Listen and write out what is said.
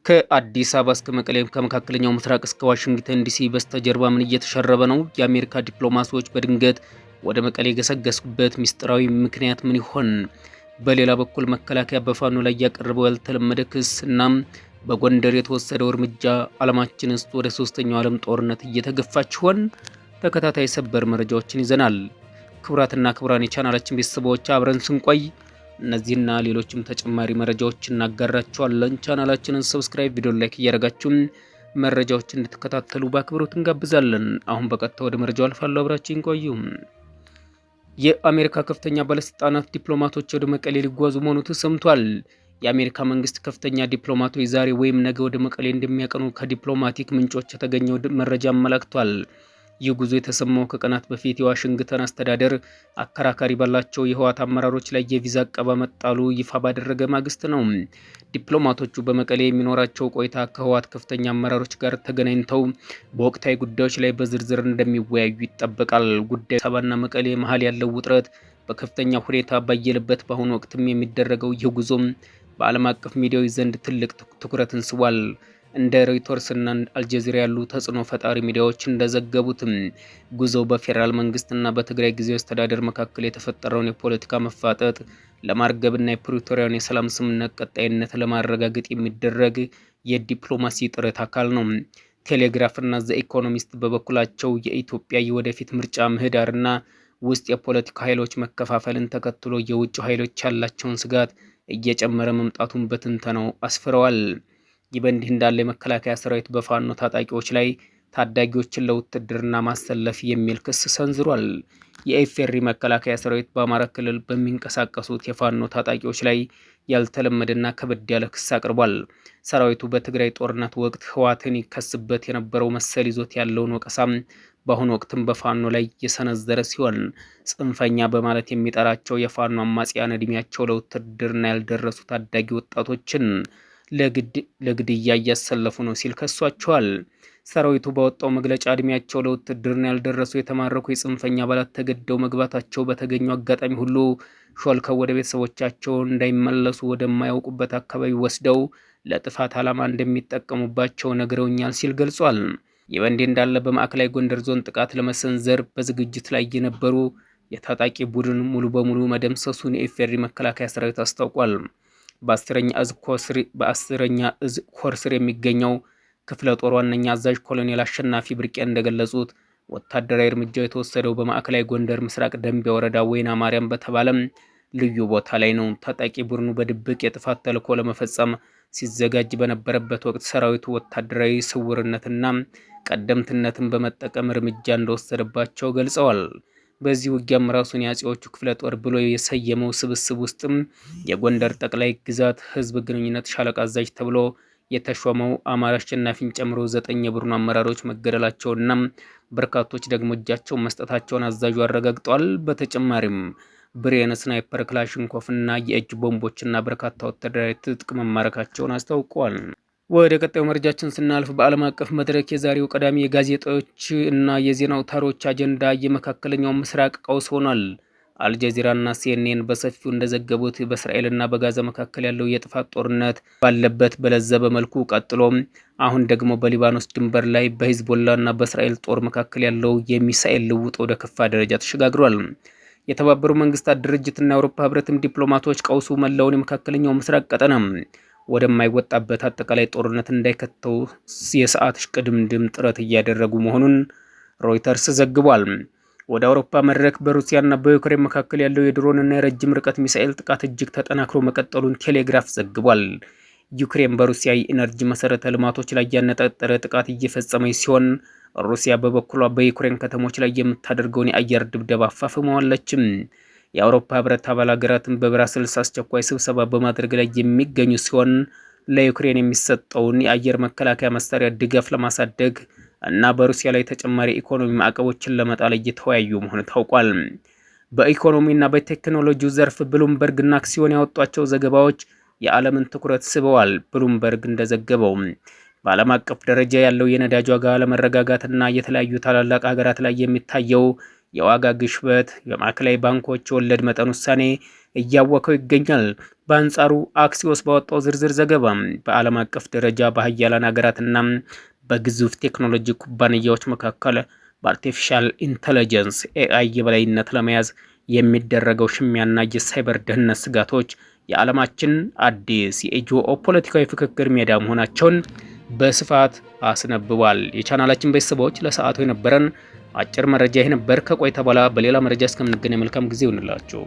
ከአዲስ አበባ እስከ መቀሌ ከመካከለኛው ምስራቅ እስከ ዋሽንግተን ዲሲ በስተጀርባ ምን እየተሸረበ ነው? የአሜሪካ ዲፕሎማቶች በድንገት ወደ መቀሌ የገሰገሱበት ሚስጥራዊ ምክንያት ምን ይሆን? በሌላ በኩል መከላከያ በፋኖ ላይ ያቀረበው ያልተለመደ ክስ እናም በጎንደር የተወሰደው እርምጃ ዓለማችንስ ወደ ሶስተኛው ዓለም ጦርነት እየተገፋች ይሆን? ተከታታይ ሰበር መረጃዎችን ይዘናል። ክቡራትና ክቡራን የቻናላችን ቤተሰቦች አብረን ስንቆይ እነዚህና ሌሎችም ተጨማሪ መረጃዎችን እናጋራችኋለን። ቻናላችንን ሰብስክራይብ፣ ቪዲዮ ላይክ እያደረጋችሁ መረጃዎችን እንድትከታተሉ በአክብሮት እንጋብዛለን። አሁን በቀጥታ ወደ መረጃው አልፋለሁ፣ አብራችሁን ቆዩ። የአሜሪካ ከፍተኛ ባለስልጣናት ዲፕሎማቶች ወደ መቀሌ ሊጓዙ መሆኑ ተሰምቷል። የአሜሪካ መንግስት ከፍተኛ ዲፕሎማቶች ዛሬ ወይም ነገ ወደ መቀሌ እንደሚያቀኑ ከዲፕሎማቲክ ምንጮች የተገኘው መረጃ አመላክቷል። ይህ ጉዞ የተሰማው ከቀናት በፊት የዋሽንግተን አስተዳደር አከራካሪ ባላቸው የህወሓት አመራሮች ላይ የቪዛ አቀባ መጣሉ ይፋ ባደረገ ማግስት ነው። ዲፕሎማቶቹ በመቀሌ የሚኖራቸው ቆይታ ከህወሓት ከፍተኛ አመራሮች ጋር ተገናኝተው በወቅታዊ ጉዳዮች ላይ በዝርዝር እንደሚወያዩ ይጠበቃል። ጉዳዩ ሰባና መቀሌ መሀል ያለው ውጥረት በከፍተኛ ሁኔታ ባየለበት በአሁኑ ወቅትም የሚደረገው ይህ ጉዞ በዓለም አቀፍ ሚዲያዎች ዘንድ ትልቅ ትኩረትን ስቧል። እንደ ሮይተርስ እና አልጀዚራ ያሉ ተጽዕኖ ፈጣሪ ሚዲያዎች እንደዘገቡትም ጉዞው በፌዴራል መንግስትና በትግራይ ጊዜያዊ አስተዳደር መካከል የተፈጠረውን የፖለቲካ መፋጠጥ ለማርገብና የፕሪቶሪያውን የሰላም ስምምነት ቀጣይነት ለማረጋገጥ የሚደረግ የዲፕሎማሲ ጥረት አካል ነው። ቴሌግራፍና ዘ ኢኮኖሚስት በበኩላቸው የኢትዮጵያ የወደፊት ምርጫ ምህዳርና ውስጥ የፖለቲካ ኃይሎች መከፋፈልን ተከትሎ የውጭ ኃይሎች ያላቸውን ስጋት እየጨመረ መምጣቱን በትንተናው አስፍረዋል። ይህ በእንዲህ እንዳለ የመከላከያ ሰራዊት በፋኖ ታጣቂዎች ላይ ታዳጊዎችን ለውትድርና ማሰለፍ የሚል ክስ ሰንዝሯል። የኢፌሪ መከላከያ ሰራዊት በአማራ ክልል በሚንቀሳቀሱት የፋኖ ታጣቂዎች ላይ ያልተለመደና ከበድ ያለ ክስ አቅርቧል። ሰራዊቱ በትግራይ ጦርነት ወቅት ህወሓትን ይከስበት የነበረው መሰል ይዞት ያለውን ወቀሳም በአሁኑ ወቅትም በፋኖ ላይ የሰነዘረ ሲሆን ጽንፈኛ በማለት የሚጠራቸው የፋኖ አማጽያን እድሜያቸው ለውትድርና ያልደረሱ ታዳጊ ወጣቶችን ለግድያ እያሰለፉ ነው ሲል ከሷቸዋል። ሰራዊቱ ባወጣው መግለጫ እድሜያቸው ለውትድርና ያልደረሱ የተማረኩ የጽንፈኛ አባላት ተገደው መግባታቸው በተገኘው አጋጣሚ ሁሉ ሾልከው ወደ ቤተሰቦቻቸው እንዳይመለሱ ወደማያውቁበት አካባቢ ወስደው ለጥፋት ዓላማ እንደሚጠቀሙባቸው ነግረውኛል ሲል ገልጿል። ይህ በእንዲህ እንዳለ በማዕከላዊ ጎንደር ዞን ጥቃት ለመሰንዘር በዝግጅት ላይ የነበሩ የታጣቂ ቡድን ሙሉ በሙሉ መደምሰሱን የኢፌዴሪ መከላከያ ሰራዊት አስታውቋል። በአስረኛ እዝ ኮር ስር የሚገኘው ክፍለ ጦር ዋነኛ አዛዥ ኮሎኔል አሸናፊ ብርቄ እንደገለጹት ወታደራዊ እርምጃው የተወሰደው በማዕከላዊ ጎንደር ምስራቅ ደንቢያ ወረዳ ወይና ማርያም በተባለም ልዩ ቦታ ላይ ነው። ታጣቂ ቡድኑ በድብቅ የጥፋት ተልዕኮ ለመፈጸም ሲዘጋጅ በነበረበት ወቅት ሰራዊቱ ወታደራዊ ስውርነትና ቀደምትነትን በመጠቀም እርምጃ እንደወሰደባቸው ገልጸዋል። በዚህ ውጊያም ራሱን የአጼዎቹ ክፍለ ጦር ብሎ የሰየመው ስብስብ ውስጥም የጎንደር ጠቅላይ ግዛት ህዝብ ግንኙነት ሻለቃ አዛዥ ተብሎ የተሾመው አማራ አሸናፊን ጨምሮ 9 የቡድኑ አመራሮች መገደላቸውና በርካቶች ደግሞ እጃቸውን መስጠታቸውን አዛዡ አረጋግጠዋል። በተጨማሪም ብሬን፣ ስናይፐር፣ ክላሽንኮፍ እና የእጅ ቦምቦችና በርካታ ወታደራዊ ትጥቅ መማረካቸውን አስታውቀዋል። ወደ ቀጣዩ መረጃችን ስናልፍ በዓለም አቀፍ መድረክ የዛሬው ቀዳሚ የጋዜጦች እና የዜና አውታሮች አጀንዳ የመካከለኛው ምስራቅ ቀውስ ሆኗል። አልጀዚራ እና ሲኤንኤን በሰፊው እንደዘገቡት በእስራኤልና በጋዛ መካከል ያለው የጥፋት ጦርነት ባለበት በለዘበ መልኩ ቀጥሎም አሁን ደግሞ በሊባኖስ ድንበር ላይ በሂዝቦላ እና በእስራኤል ጦር መካከል ያለው የሚሳኤል ልውጥ ወደ ከፋ ደረጃ ተሸጋግሯል። የተባበሩት መንግስታት ድርጅትና የአውሮፓ ህብረትም ዲፕሎማቶች ቀውሱ መላውን የመካከለኛው ምስራቅ ቀጠና ወደማይወጣበት አጠቃላይ ጦርነት እንዳይከተው የሰዓት እሽቅድምድም ጥረት እያደረጉ መሆኑን ሮይተርስ ዘግቧል። ወደ አውሮፓ መድረክ በሩሲያና በዩክሬን መካከል ያለው የድሮንና የረጅም ርቀት ሚሳኤል ጥቃት እጅግ ተጠናክሮ መቀጠሉን ቴሌግራፍ ዘግቧል። ዩክሬን በሩሲያ የኢነርጂ መሰረተ ልማቶች ላይ ያነጣጠረ ጥቃት እየፈጸመች ሲሆን ሩሲያ በበኩሏ በዩክሬን ከተሞች ላይ የምታደርገውን የአየር ድብደባ አፋፍመዋለችም። የአውሮፓ ህብረት አባል ሀገራትን በብራስልስ አስቸኳይ ስብሰባ በማድረግ ላይ የሚገኙ ሲሆን ለዩክሬን የሚሰጠውን የአየር መከላከያ መሳሪያ ድጋፍ ለማሳደግ እና በሩሲያ ላይ ተጨማሪ ኢኮኖሚ ማዕቀቦችን ለመጣል እየተወያዩ መሆኑ ታውቋል። በኢኮኖሚና በቴክኖሎጂው ዘርፍ ብሉምበርግ እና አክሲዮን ያወጧቸው ዘገባዎች የዓለምን ትኩረት ስበዋል። ብሉምበርግ እንደዘገበው በዓለም አቀፍ ደረጃ ያለው የነዳጅ ዋጋ አለመረጋጋትና የተለያዩ ታላላቅ ሀገራት ላይ የሚታየው የዋጋ ግሽበት የማዕከላዊ ባንኮች የወለድ መጠን ውሳኔ እያወከው ይገኛል። በአንጻሩ አክሲዮስ ባወጣው ዝርዝር ዘገባ በዓለም አቀፍ ደረጃ በሀያላን ሀገራትና በግዙፍ ቴክኖሎጂ ኩባንያዎች መካከል በአርቲፊሻል ኢንተለጀንስ ኤአይ የበላይነት ለመያዝ የሚደረገው ሽሚያና የሳይበር ደህንነት ስጋቶች የዓለማችን አዲስ የጂኦ ፖለቲካዊ ፍክክር ሜዳ መሆናቸውን በስፋት አስነብቧል። የቻናላችን ቤተሰቦች ለሰዓቱ የነበረን አጭር መረጃ ይህ ነበር። ከቆይታ በኋላ በሌላ መረጃ እስከምንገናኝ መልካም ጊዜ ይሁንላችሁ።